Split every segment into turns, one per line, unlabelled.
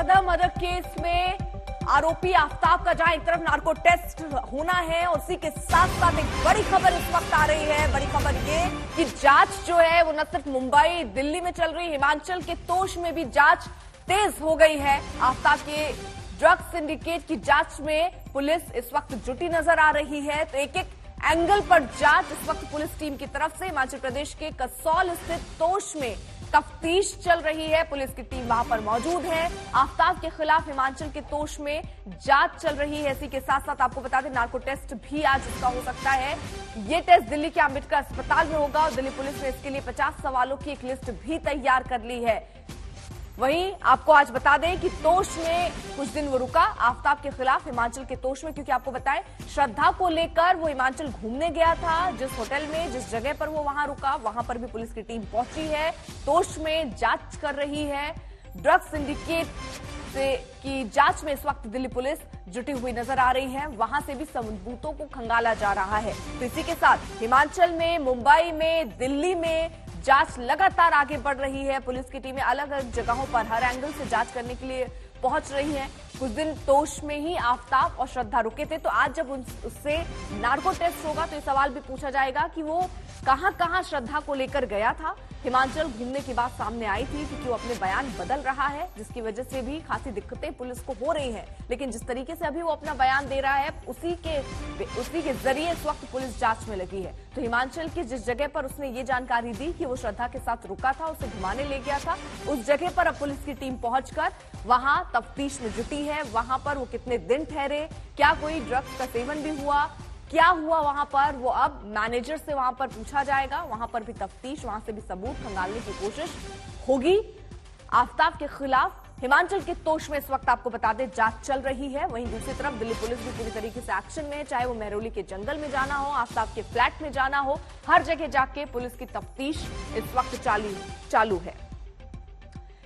Murder case में आरोपी आफ्ताब का जहां एक तरफ नार्को टेस्ट होना है, उसी के साथ साथ एक बड़ी खबर इस वक्त आ रही है। बड़ी खबर ये कि जांच जो है वो न सिर्फ मुंबई दिल्ली में चल रही, हिमाचल के तोश में भी जांच तेज हो गई है। आफ्ताब के ड्रग्स सिंडिकेट की जांच में पुलिस इस वक्त जुटी नजर आ रही है। तो एक एक एंगल पर जांच इस वक्त पुलिस टीम की तरफ से हिमाचल प्रदेश के कसौल स्थित तोश में तफ्तीश चल रही है। पुलिस की टीम वहां पर मौजूद है। आफ्ताब के खिलाफ हिमाचल के तोश में जांच चल रही है। इसी के साथ साथ आपको बता दें नार्को टेस्ट भी आज इसका हो सकता है। ये टेस्ट दिल्ली के अंबेडकर अस्पताल में होगा और दिल्ली पुलिस ने इसके लिए 50 सवालों की एक लिस्ट भी तैयार कर ली है। वहीं आपको आज बता दें कि तोश में कुछ दिन वो रुका आफ्ताब के खिलाफ हिमाचल के तोश में, क्योंकि आपको बताएं श्रद्धा को लेकर वो हिमाचल घूमने गया था। जिस होटल में जिस जगह पर वो वहां रुका वहां पर भी पुलिस की टीम पहुंची है। तोश में जांच कर रही है। ड्रग्स सिंडिकेट की जांच में इस वक्त दिल्ली पुलिस जुटी हुई नजर आ रही है। वहां से भी सबूतों को खंगाला जा रहा है। तो इसी के साथ हिमाचल में, मुंबई में, दिल्ली में जांच लगातार आगे बढ़ रही है। पुलिस की टीमें अलग अलग जगहों पर हर एंगल से जांच करने के लिए पहुंच रही है। कुछ दिन तोश में ही आफ्ताब और श्रद्धा रुके थे, तो आज जब उससे नार्को टेस्ट होगा तो ये सवाल भी पूछा जाएगा कि वो कहां कहां श्रद्धा को लेकर गया था। हिमाचल घूमने की बात सामने आई थी क्योंकि वो अपने बयान बदल रहा है, जिसकी वजह से भी खासी दिक्कतें पुलिस को हो रही हैं। लेकिन जिस तरीके से अभी वो अपना बयान दे रहा है उसी के जरिए इस वक्त पुलिस जांच में लगी है। तो हिमाचल की जिस जगह पर उसने ये जानकारी दी कि वो श्रद्धा के साथ रुका था, उसे घुमाने ले गया था, उस जगह पर अब पुलिस की टीम पहुंचकर वहां तफ्तीश में जुटी है। वहां पर वो कितने दिन ठहरे, क्या कोई ड्रग्स का सेवन भी हुआ, क्या हुआ वहां पर, वो अब मैनेजर से वहां पर पूछा जाएगा। वहां पर भी तफ्तीश, वहां से भी सबूत खंगालने की कोशिश होगी। आफ्ताब के खिलाफ हिमाचल के तोश में इस वक्त आपको बता दें जांच चल रही है। वहीं दूसरी तरफ दिल्ली पुलिस भी पूरी तरीके से एक्शन में है। चाहे वो मेहरौली के जंगल में जाना हो, आफ्ताब के फ्लैट में जाना हो, हर जगह जाके पुलिस की तफ्तीश इस वक्त चालू है।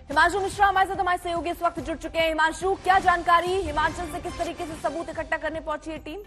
हिमांशु मिश्रा हमारे सहयोगी इस वक्त जुड़ चुके हैं। हिमांशु, क्या जानकारी, हिमाचल से किस तरीके से सबूत इकट्ठा करने पहुंची है टीम?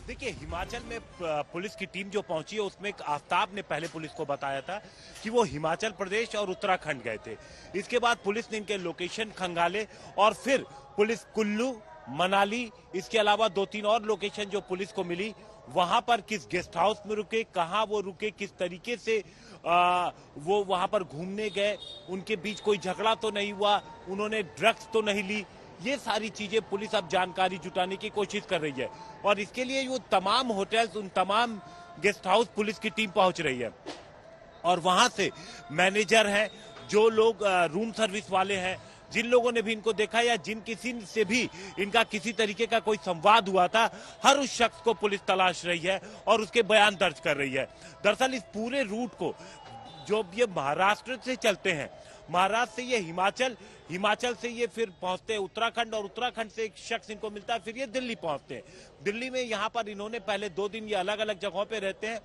देखिए, हिमाचल में पुलिस की टीम जो पहुंची है उसमें आफ्ताब ने पहले पुलिस को बताया था कि वो हिमाचल प्रदेश और उत्तराखंड गए थे। इसके बाद पुलिस ने इनके लोकेशन खंगाले और फिर पुलिस कुल्लू, मनाली, इसके अलावा 2-3 और लोकेशन जो पुलिस को मिली, वहां पर किस गेस्ट हाउस में रुके, कहां वो रुके, किस तरीके से वो वहां पर घूमने गए, उनके बीच कोई झगड़ा तो नहीं हुआ, उन्होंने ड्रग्स तो नहीं ली, ये सारी चीजें पुलिस अब जानकारी जुटाने की कोशिश कर रही है। और इसके लिए वो तमाम होटल्स, उन तमाम गेस्ट हाउस पुलिस की टीम पहुंच रही है और वहां से मैनेजर हैं, जो लोग रूम सर्विस वाले हैं, जिन लोगों ने भी इनको देखा या जिन किसी से भी इनका किसी तरीके का कोई संवाद हुआ था, हर उस शख्स को पुलिस तलाश रही है और उसके बयान दर्ज कर रही है। दरअसल इस पूरे रूट को जो ये महाराष्ट्र से चलते हैं, महाराष्ट्र से ये हिमाचल, हिमाचल से ये फिर पहुंचते हैं उत्तराखंड और उत्तराखंड से एक शख्स इनको मिलता है, फिर ये दिल्ली पहुंचते हैं। दिल्ली में यहाँ पर इन्होंने पहले 2 दिन ये अलग अलग जगहों पे रहते हैं,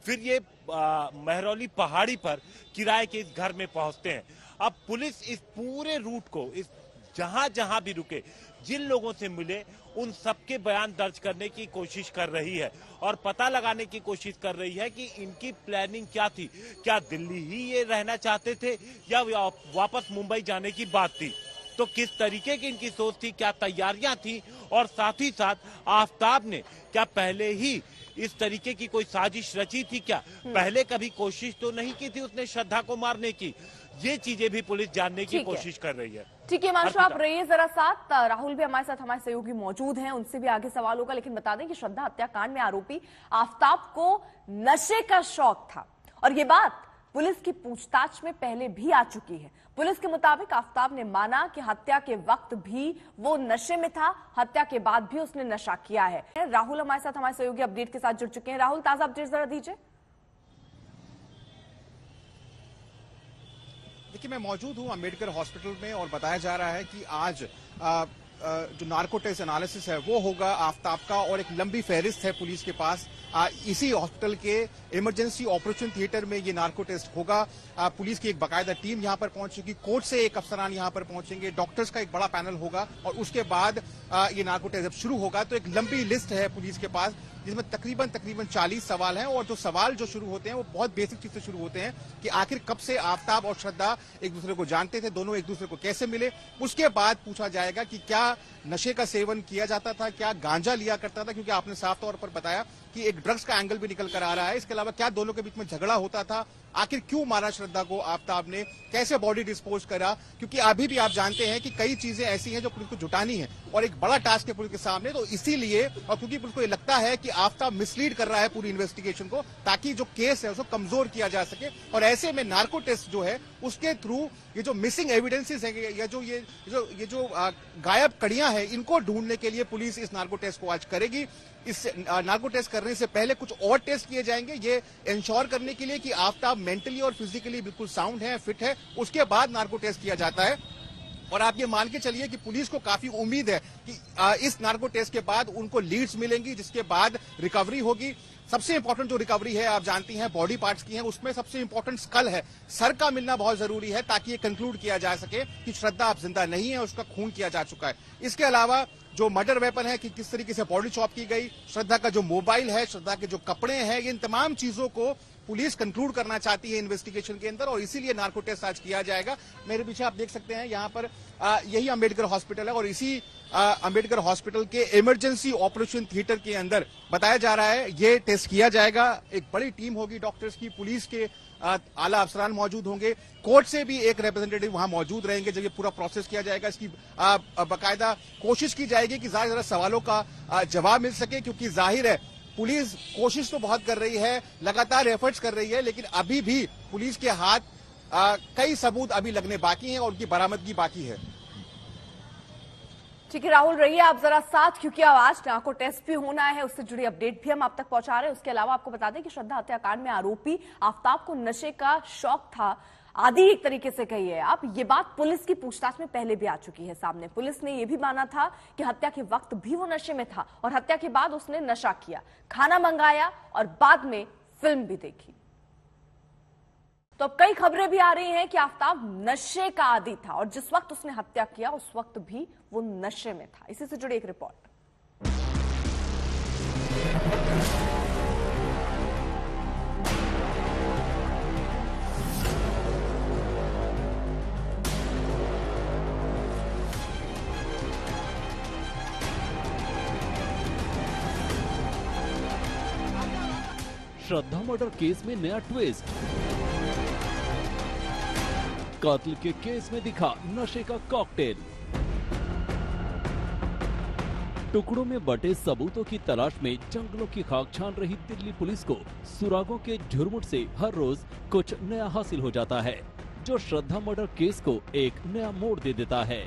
फिर ये मेहरौली पहाड़ी पर किराए के इस घर में पहुंचते हैं। अब पुलिस इस पूरे रूट को, इस जहां जहां भी रुके, जिन लोगों से मिले, उन सबके बयान दर्ज करने की कोशिश कर रही है और पता लगाने की कोशिश कर रही है कि इनकी प्लानिंग क्या थी। क्या दिल्ली ही ये रहना चाहते थे या वापस मुंबई जाने की बात थी? तो किस तरीके की इनकी सोच थी, क्या तैयारियां थी, और साथ ही साथ आफ्ताब ने क्या पहले ही इस तरीके की कोई साजिश रची थी? क्या पहले कभी कोशिश तो नहीं की थी उसने श्रद्धा को मारने की? ये चीजें भी पुलिस जानने की कोशिश कर रही है।
ठीक है हिमांशु, आप रहिए जरा साथ। राहुल भी हमारे साथ, हमारे सहयोगी मौजूद हैं, उनसे भी आगे सवाल होगा। लेकिन बता दें कि श्रद्धा हत्याकांड में आरोपी आफ्ताब को नशे का शौक था और ये बात पुलिस की पूछताछ में पहले भी आ चुकी है। पुलिस के मुताबिक आफ्ताब ने माना कि हत्या के वक्त भी वो नशे में था, हत्या के बाद भी उसने नशा किया है। राहुल हमारे साथ, हमारे सहयोगी अपडेट के साथ जुड़ चुके हैं। राहुल, ताजा अपडेट जरा दीजिए।
देखिए, मैं मौजूद हूं अंबेडकर हॉस्पिटल में और बताया जा रहा है कि आज जो नार्को टेस्ट एनालिसिस है वो होगा आफ्ताब का और एक लंबी फहरिस्त है पुलिस के पास। इसी हॉस्पिटल के इमरजेंसी ऑपरेशन थिएटर में ये नार्को टेस्ट होगा। पुलिस की एक बाकायदा टीम यहां पर पहुंचेगी, कोर्ट से एक अफसरान यहां पर पहुंचेंगे, डॉक्टर्स का एक बड़ा पैनल होगा और उसके बाद ये नार्को टेस्ट जब शुरू होगा तो एक लंबी लिस्ट है पुलिस के पास जिसमें तकरीबन 40 सवाल हैं और जो सवाल जो शुरू होते हैं वो बहुत बेसिक चीज से शुरू होते हैं कि आखिर कब से आफताब और श्रद्धा एक दूसरे को जानते थे, दोनों एक दूसरे को कैसे मिले। उसके बाद पूछा जाएगा कि क्या नशे का सेवन किया जाता था, क्या गांजा लिया करता था, क्योंकि आपने साफ तौर पर बताया कि एक ड्रग्स का एंगल भी निकल कर आ रहा है। इसके अलावा क्या दोनों के बीच में झगड़ा होता था, आखिर क्यों मारा श्रद्धा को आफताब ने, कैसे बॉडी डिस्पोज करा, क्योंकि अभी भी आप जानते हैं कि कई चीजें ऐसी हैं जो पुलिस को जुटानी है और एक बड़ा टास्क है पुलिस के सामने। तो इसीलिए और क्योंकि पुलिस को ये लगता है कि आफताब मिसलीड कर रहा है पूरी इन्वेस्टिगेशन को, ताकि जो केस है उसको कमजोर किया जा सके, और ऐसे में नार्को टेस्ट जो है उसके थ्रू ये जो मिसिंग एविडेंसेस है या जो ये जो गायब कड़ियां हैं, इनको ढूंढने के लिए पुलिस इस नार्को टेस्ट को आज करेगी। इस नार्को टेस्ट करने से पहले कुछ और टेस्ट किए जाएंगे, ये इंश्योर करने के लिए कि आफताब मेंटली और फिजिकली बिल्कुल साउंड है, फिट है। उसके बाद नार्को टेस्ट किया जाता है। और आप ये मान के चलिए कि पुलिस को काफी उम्मीद है कि इस नार्को टेस्ट के बाद उनको लीड्स मिलेंगी, जिसके बाद रिकवरी होगी। सबसे इंपॉर्टेंट जो रिकवरी है आप जानती हैं बॉडी पार्ट्स की है, उसमें सबसे इंपॉर्टेंट स्कल है, सर का मिलना बहुत जरूरी है ताकि ये कंक्लूड किया जा सके कि श्रद्धा अब जिंदा नहीं है, उसका खून किया जा चुका है। इसके अलावा जो मर्डर वेपन है कि किस तरीके से बॉडी चॉप की गई, श्रद्धा का जो मोबाइल है, श्रद्धा के जो कपड़े हैं, इन तमाम चीजों को पुलिस कंक्लूड करना चाहती है इन्वेस्टिगेशन के अंदर, और इसीलिए नार्को टेस्ट आज किया जाएगा। मेरे पीछे आप देख सकते हैं यहाँ पर यही अंबेडकर हॉस्पिटल है और इसी अंबेडकर हॉस्पिटल के इमरजेंसी ऑपरेशन थिएटर के अंदर बताया जा रहा है ये टेस्ट किया जाएगा। एक बड़ी टीम होगी डॉक्टर्स की, पुलिस के आला अफसरान मौजूद होंगे, कोर्ट से भी एक रिप्रेजेंटेटिव वहां मौजूद रहेंगे जब ये पूरा प्रोसेस किया जाएगा। इसकी बाकायदा कोशिश की जाएगी कि ज्यादा सवालों का जवाब मिल सके, क्योंकि जाहिर है पुलिस कोशिश तो बहुत कर रही है, लगातार एफर्ट्स कर रही है, लेकिन अभी भी पुलिस के हाथ कई सबूत अभी लगने बाकी हैं और उनकी बरामदगी बाकी है।
ठीक है राहुल, रहिए आप जरा साथ, क्योंकि आज नार्को टेस्ट भी होना है, उससे जुड़ी अपडेट भी हम आप तक पहुंचा रहे हैं। उसके अलावा आपको बता दें कि श्रद्धा हत्याकांड में आरोपी आफताब को नशे का शौक था, आदि एक तरीके से कही है आप। ये बात पुलिस की पूछताछ में पहले भी आ चुकी है सामने। पुलिस ने यह भी माना था कि हत्या के वक्त भी वो नशे में था और हत्या के बाद उसने नशा किया, खाना मंगाया और बाद में फिल्म भी देखी। तो अब कई खबरें भी आ रही हैं कि आफताब नशे का आदी था और जिस वक्त उसने हत्या किया उस वक्त भी वो नशे में था। इसी से जुड़ी एक रिपोर्ट।
श्रद्धा मर्डर केस में नया ट्विस्ट, कत्ल के केस में दिखा नशे का कॉकटेल। टुकड़ों में बटे सबूतों की तलाश में जंगलों की खाक छान रही दिल्ली पुलिस को सुरागों के झुरमुट से हर रोज कुछ नया हासिल हो जाता है, जो श्रद्धा मर्डर केस को एक नया मोड़ दे देता है।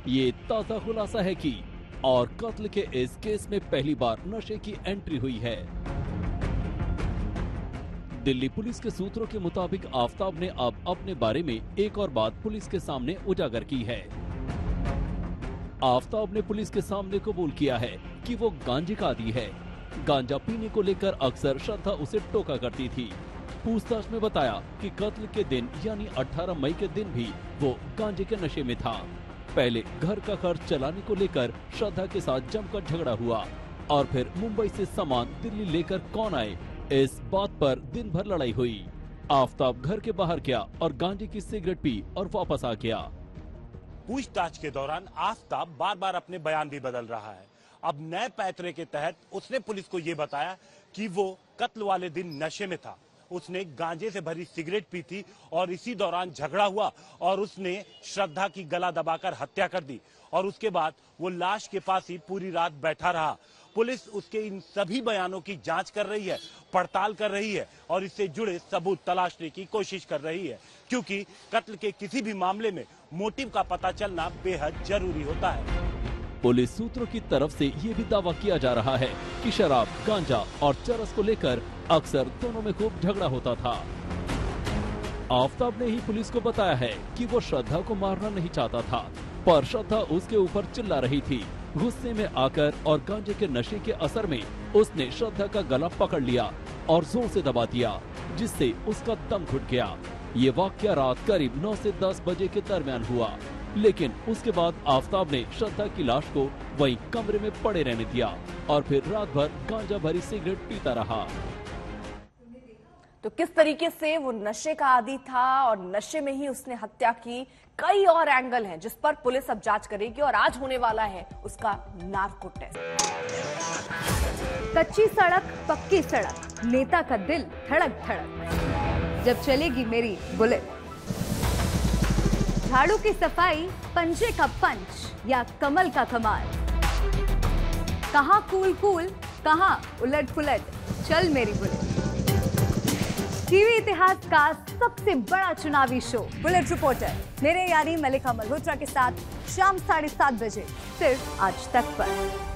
ये ताजा खुलासा है कि और कत्ल के इस केस में पहली बार नशे की एंट्री हुई है। दिल्ली पुलिस के सूत्रों के मुताबिक आफताब ने अब अपने बारे में एक और बात पुलिस के सामने उजागर की है। आफताब ने पुलिस के सामने कबूल किया है कि वो गांजे का आदी है। गांजा पीने को लेकर अक्सर श्रद्धा उसे टोका करती थी। पूछताछ में बताया कि कत्ल के दिन यानी 18 मई के दिन भी वो गांजे के नशे में था। पहले घर का खर्च चलाने को लेकर श्रद्धा के साथ जमकर झगड़ा हुआ और फिर मुंबई से सामान दिल्ली लेकर कौन आए, इस बात पर दिन भर लड़ाई हुई। आफताब घर के बाहर गया और गांजे की सिगरेट पी और वापस आ गया।
पूछताछ के दौरान आफताब बार बार अपने बयान भी बदल रहा है। अब नए पैतरे के तहत उसने पुलिस को ये बताया कि वो कत्ल वाले दिन नशे में था, उसने गांजे से भरी सिगरेट पी थी और इसी दौरान झगड़ा हुआ और उसने श्रद्धा की गला दबाकर हत्या कर दी और उसके बाद वो लाश के पास ही पूरी रात बैठा रहा। पुलिस उसके इन सभी बयानों की जांच कर रही है, पड़ताल कर रही है और इससे जुड़े सबूत तलाशने की कोशिश कर रही है, क्योंकि कत्ल के किसी भी मामले में मोटिव का पता चलना बेहद जरूरी होता है।
पुलिस सूत्रों की तरफ से ये भी दावा किया जा रहा है कि शराब, गांजा और चरस को लेकर अक्सर दोनों में खूब झगड़ा होता था। आफताब ने ही पुलिस को बताया है कि वो श्रद्धा को मारना नहीं चाहता था, पर श्रद्धा उसके ऊपर चिल्ला रही थी। गुस्से में आकर और गांजे के नशे के असर में उसने श्रद्धा का गला पकड़ लिया और जोर से दबा दिया, जिससे उसका दम घुट गया। ये वाकया रात करीब 9 से 10 बजे के दरमियान हुआ। लेकिन उसके बाद आफताब ने श्रद्धा की लाश को वहीं कमरे में पड़े रहने दिया और फिर रात भर गांजा भरी सिगरेट पीता रहा।
तो किस तरीके से वो नशे का आदी था और नशे में ही उसने हत्या की, कई और एंगल हैं जिस पर पुलिस अब जांच करेगी और आज होने वाला है उसका नार्को टेस्ट।
कच्ची सड़क पक्की सड़क, नेता का दिल धड़क धड़क, जब चलेगी मेरी बुलेट। झाड़ू की सफाई, पंजे का पंच या कमल का कमाल, कहां कूल कूल, कहां उलट पुलट, चल मेरी बुलेट। टीवी इतिहास का सबसे बड़ा चुनावी शो बुलेट रिपोर्टर मेरे यानी मलिका मल्होत्रा के साथ शाम 7:30 बजे सिर्फ आज तक पर।